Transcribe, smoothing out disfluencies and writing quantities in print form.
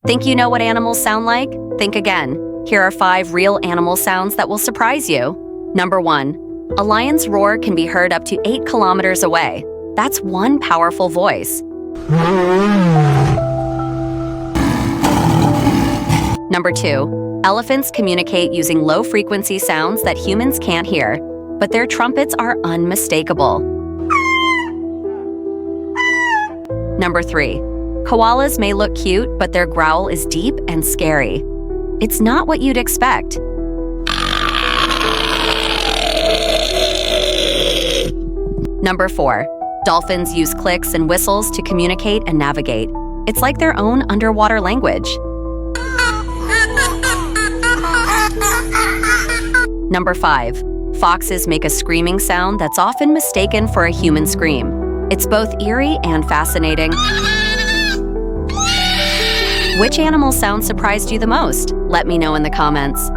Think you know what animals sound like? Think again. Here are 5 real animal sounds that will surprise you. Number 1. A lion's roar can be heard up to 8 kilometers away. That's one powerful voice. Number 2. Elephants communicate using low-frequency sounds that humans can't hear, but their trumpets are unmistakable. Number 3. Koalas may look cute, but their growl is deep and scary. It's not what you'd expect. Number 4. Dolphins use clicks and whistles to communicate and navigate. It's like their own underwater language. Number 5. Foxes make a screaming sound that's often mistaken for a human scream. It's both eerie and fascinating. Which animal sound surprised you the most? Let me know in the comments.